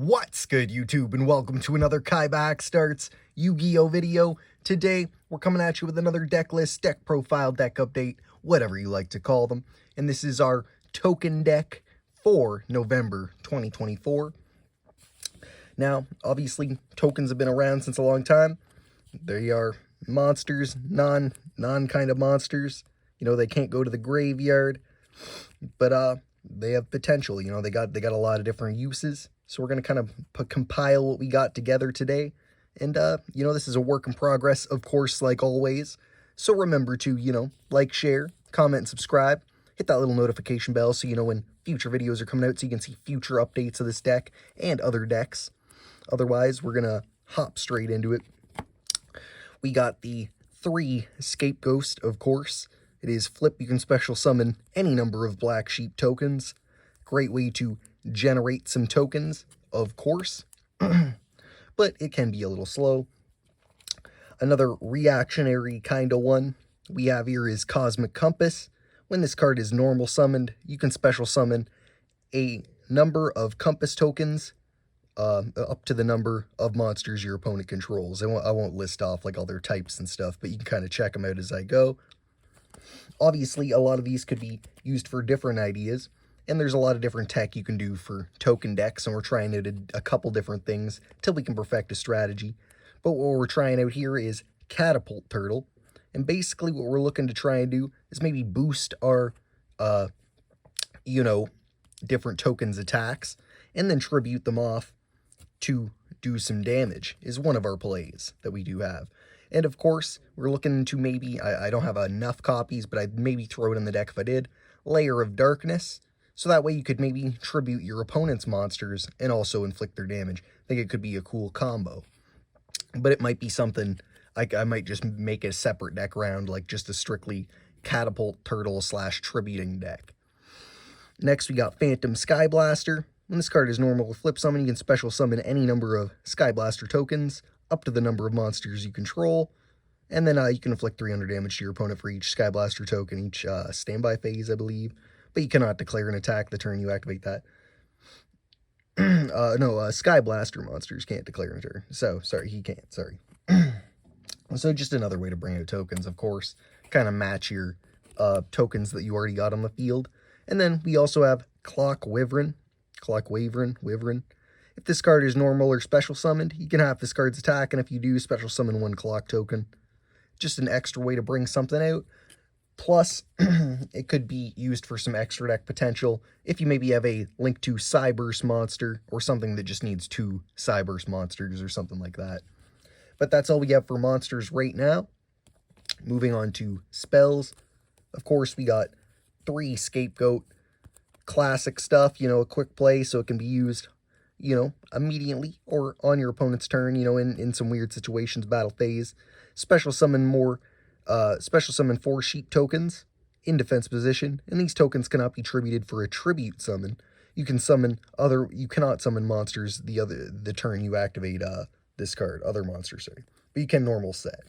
What's good, YouTube, and welcome to another KaibaHacksDartz Yu-Gi-Oh video. Today, we're coming at you with another deck list, deck profile, deck update, whatever you like to call them. And this is our token deck for November 2024. Now, obviously, tokens have been around since a long time. They are monsters, non kind of monsters. You know, they can't go to the graveyard, but they have potential. You know, they got a lot of different uses. So we're going to kind of compile what we got together today. And, you know, this is a work in progress, of course, like always. So remember to, you know, like, share, comment, and subscribe. Hit that little notification bell so you know when future videos are coming out so you can see future updates of this deck and other decks. Otherwise, we're going to hop straight into it. We got the 3 Scapegoat, of course. It is flip. You can special summon any number of Black Sheep tokens. Great way to generate some tokens, of course, but it can be a little slow. Another reactionary kind of one we have here is Cosmic Compass. When this card is normal summoned, you can special summon a number of Compass tokens up to the number of monsters your opponent controls. I won't list off like all their types and stuff, but you can kind of check them out as I go. Obviously, a lot of these could be used for different ideas. And there's a lot of different tech you can do for token decks, and we're trying out a couple different things till we can perfect a strategy. But what we're trying out here is Catapult Turtle, and basically what we're looking to try and do is maybe boost our, you know, different tokens attacks, and then tribute them off to do some damage, is one of our plays that we do have. And of course, we're looking to maybe, I don't have enough copies, but I'd maybe throw it in the deck if I did, Layer of Darkness. So that way you could maybe tribute your opponent's monsters and also inflict their damage. I think it could be a cool combo. But it might be something, I might just make a separate deck round, like just a strictly Catapult Turtle / tributing deck. Next we got Phantom Sky Blaster. When this card is normal with flip summon, you can special summon any number of Sky Blaster tokens, up to the number of monsters you control. And then you can inflict 300 damage to your opponent for each Sky Blaster token, each standby phase, I believe. But you cannot declare an attack the turn you activate that. No, Sky Blaster monsters can't declare a turn. So, sorry, he can't, sorry. So just another way to bring out tokens, of course. Kind of match your tokens that you already got on the field. And then we also have Clock Wyvern. If this card is normal or special summoned, you can have this card's attack, and if you do, special summon 1 clock token. Just an extra way to bring something out. Plus, it could be used for some extra deck potential if you maybe have a Link to Cyburst monster or something that just needs 2 Cyburst monsters or something like that. But that's all we have for monsters right now. Moving on to spells. Of course, we got 3 Scapegoat. Classic stuff, you know, a quick play so it can be used, you know, immediately or on your opponent's turn, you know, in some weird situations, battle phase. Special summon 4 sheep tokens in defense position, and these tokens cannot be tributed for a tribute summon. You cannot summon monsters the turn you activate this card, other monsters, sorry. But you can normal set.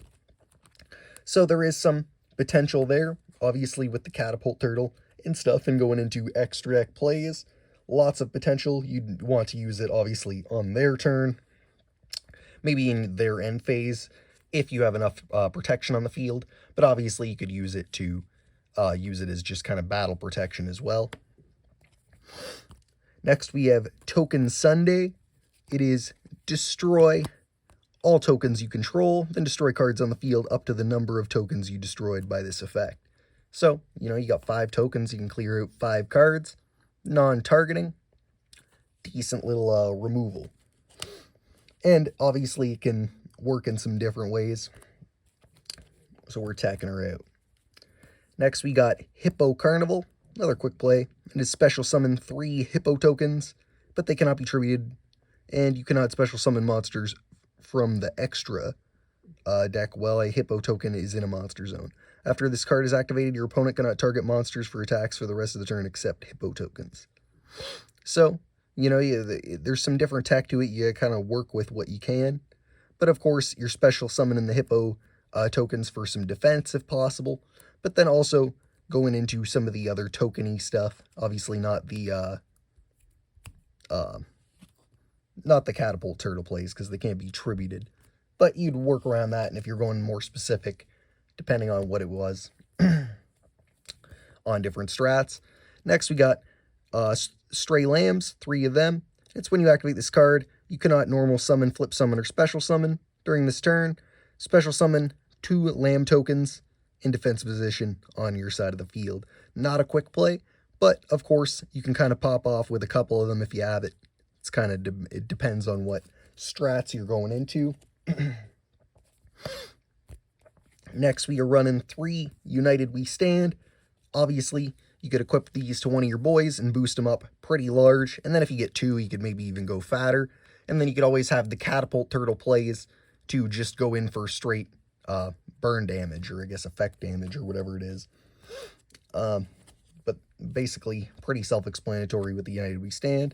So there is some potential there, obviously with the Catapult Turtle and stuff, and going into extra deck plays. Lots of potential. You'd want to use it obviously on their turn, maybe in their end phase, if you have enough protection on the field, but obviously you could use it to use it as just kind of battle protection as well. Next we have Token Sunday. It is destroy all tokens you control, then destroy cards on the field up to the number of tokens you destroyed by this effect. So, you know, you got 5 tokens, you can clear out 5 cards, non-targeting, decent little removal. And obviously it can work in some different ways, so we're attacking her out. Next we got Hippo Carnival, another quick play. It is special summon 3 Hippo tokens, but they cannot be tributed, and you cannot special summon monsters from the extra deck while a Hippo token is in a monster zone. After this card is activated, your opponent cannot target monsters for attacks for the rest of the turn except Hippo tokens. So, you know, there's some different tech to it. You kind of work with what you can. But of course, you're special summoning the Hippo tokens for some defense if possible. But then also going into some of the other tokeny stuff. Obviously not the not the catapult turtle plays, because they can't be tributed. But you'd work around that, and if you're going more specific, depending on what it was, on different strats. Next, we got Stray Lambs, 3 of them. It's when you activate this card, you cannot normal summon, flip summon, or special summon during this turn. Special summon 2 lamb tokens in defensive position on your side of the field. Not a quick play, but of course, you can kind of pop off with a couple of them if you have it. It's kind of, it depends on what strats you're going into. Next, we are running 3 United We Stand. Obviously, you could equip these to one of your boys and boost them up pretty large. And then if you get 2, you could maybe even go fatter. And then you could always have the catapult turtle plays to just go in for straight burn damage, or I guess effect damage, or whatever it is. But basically, pretty self-explanatory with the United We Stand.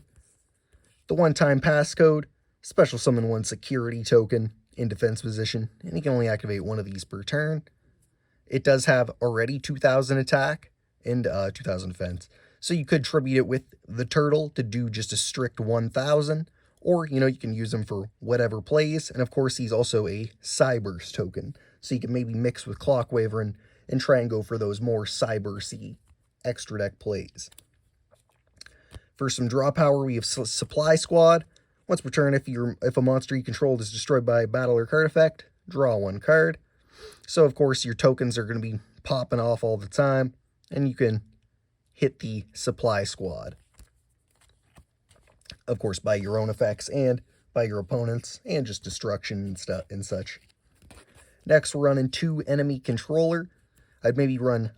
The one-time passcode, special summon 1 security token in defense position, and you can only activate 1 of these per turn. It does have already 2,000 attack and 2,000 defense, so you could tribute it with the turtle to do just a strict 1,000, or, you know, you can use them for whatever plays, and of course he's also a Cyburst token, so you can maybe mix with Clockwaver and try and go for those more Cybersy extra deck plays. For some draw power, we have Supply Squad. Once per turn, if a monster you controlled is destroyed by a battle or card effect, draw 1 card. So, of course, your tokens are going to be popping off all the time, and you can hit the Supply Squad. Of course, by your own effects and by your opponents, and just destruction and stuff and such. Next, we're running 2 Enemy Controller. I'd maybe run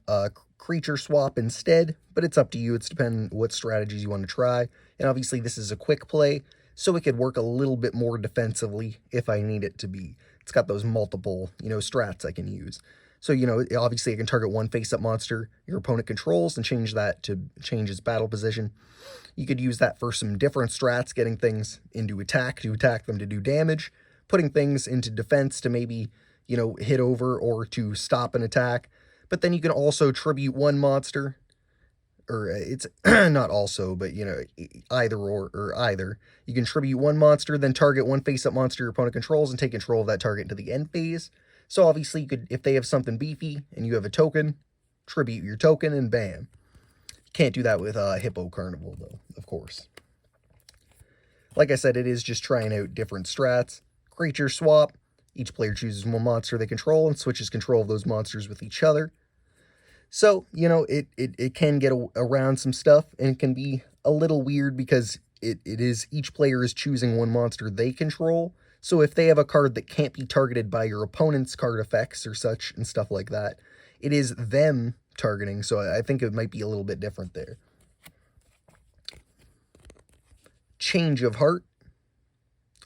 Creature Swap instead, but it's up to you. It's depending what strategies you want to try. And obviously, this is a quick play, so it could work a little bit more defensively if I need it to be. It's got those multiple, you know, strats I can use. So, you know, obviously I can target 1 face-up monster your opponent controls and change that to change its battle position. You could use that for some different strats, getting things into attack to attack them to do damage, putting things into defense to maybe, you know, hit over or to stop an attack. But then you can also tribute 1 monster, or it's not also, but, you know, either or either. You can tribute 1 monster, then target 1 face-up monster your opponent controls and take control of that target into the end phase. So obviously, you could, if they have something beefy and you have a token, tribute your token and bam. You can't do that with Hippo Carnival, though, of course. Like I said, it is just trying out different strats. Creature Swap. Each player chooses 1 monster they control and switches control of those monsters with each other. So, you know, it can get around some stuff, and it can be a little weird because it is each player is choosing 1 monster they control. So if they have a card that can't be targeted by your opponent's card effects or such and stuff like that, it is them targeting. So I think it might be a little bit different there. Change of Heart.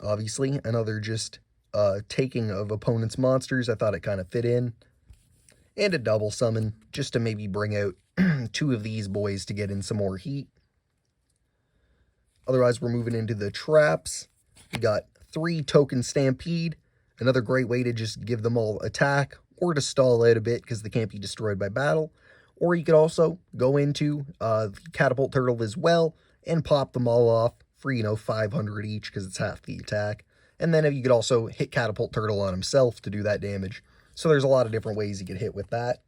Obviously, another just taking of opponent's monsters. I thought it kind of fit in. And a double summon, just to maybe bring out 2 of these boys to get in some more heat. Otherwise, we're moving into the traps. We got 3 Token Stampede, another great way to just give them all attack, or to stall out a bit because they can't be destroyed by battle. Or you could also go into the Catapult Turtle as well, and pop them all off for, you know, 500 each, because it's half the attack. And then you could also hit Catapult Turtle on himself to do that damage. So there's a lot of different ways you get hit with that.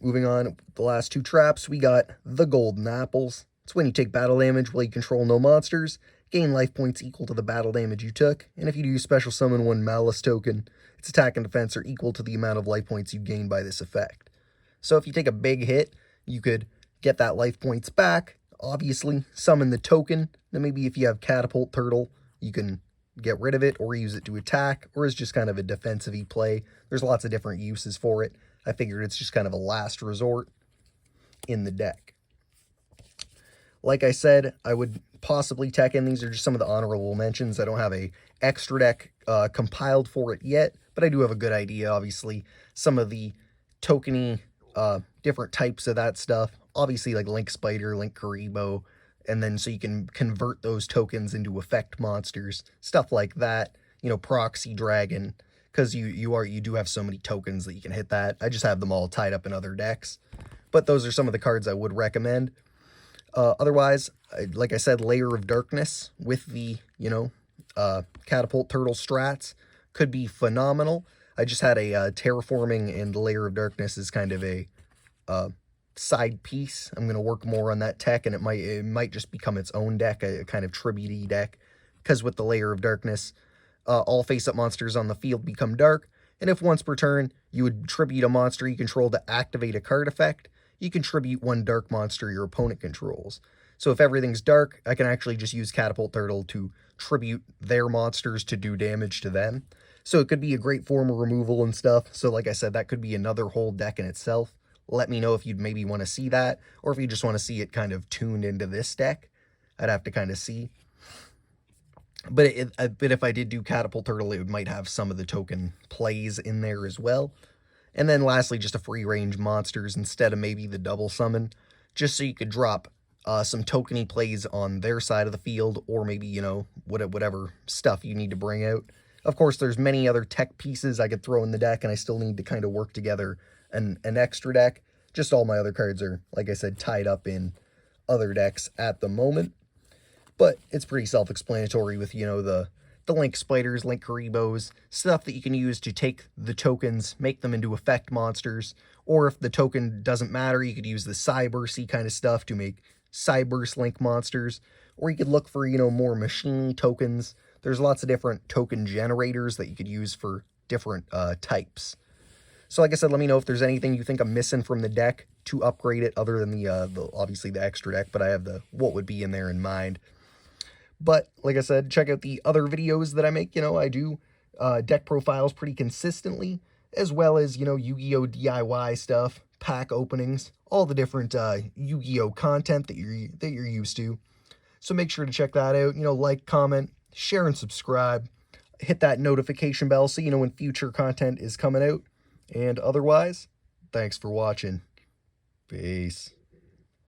Moving on, the last 2 traps, we got the Golden Apples. It's when you take battle damage while you control no monsters, gain life points equal to the battle damage you took, and if you do special summon 1 Malice token, its attack and defense are equal to the amount of life points you gain by this effect. So if you take a big hit, you could get that life points back, obviously summon the token, then maybe if you have Catapult Turtle, you can get rid of it or use it to attack, or as just kind of a defensive-y play. There's lots of different uses for it. I figured it's just kind of a last resort in the deck. Like I said, I would possibly tech in. These are just some of the honorable mentions. I don't have a extra deck compiled for it yet, but I do have a good idea. Obviously, some of the tokeny different types of that stuff. Obviously, like Link Spider, Link Karibo, and then so you can convert those tokens into effect monsters, stuff like that. You know, Proxy Dragon, because you do have so many tokens that you can hit that. I just have them all tied up in other decks, but those are some of the cards I would recommend. Otherwise, like I said, Layer of Darkness with the, Catapult Turtle strats could be phenomenal. I just had a Terraforming and Layer of Darkness is kind of a side piece. I'm going to work more on that tech, and it might just become its own deck, a kind of tribute-y deck, because with the Layer of Darkness, all face-up monsters on the field become dark, and if once per turn you would tribute a monster you control to activate a card effect, you can tribute one dark monster your opponent controls. So if everything's dark, I can actually just use Catapult Turtle to tribute their monsters to do damage to them. So it could be a great form of removal and stuff. So like I said, that could be another whole deck in itself. Let me know if you'd maybe want to see that, or if you just want to see it kind of tuned into this deck. I'd have to kind of see. But if I did do Catapult Turtle, it might have some of the token plays in there as well. And then lastly, just a free range monsters instead of maybe the double summon, just so you could drop some tokeny plays on their side of the field, or maybe, whatever stuff you need to bring out. Of course, there's many other tech pieces I could throw in the deck, and I still need to kind of work together an extra deck. Just all my other cards are, like I said, tied up in other decks at the moment. But it's pretty self-explanatory with, the Link Spiders, Link Karibos, stuff that you can use to take the tokens, make them into effect monsters, or if the token doesn't matter, you could use the Cyburst-y kind of stuff to make Cyburst Link monsters, or you could look for, more machine tokens. There's lots of different token generators that you could use for different types. So like I said, let me know if there's anything you think I'm missing from the deck to upgrade it, other than the obviously the extra deck, but I have the what would be in there in mind. But, like I said, check out the other videos that I make. I do deck profiles pretty consistently, as well as, Yu-Gi-Oh! DIY stuff, pack openings, all the different Yu-Gi-Oh! Content that you're used to. So make sure to check that out. Like, comment, share, and subscribe. Hit that notification bell so you know when future content is coming out. And otherwise, thanks for watching. Peace.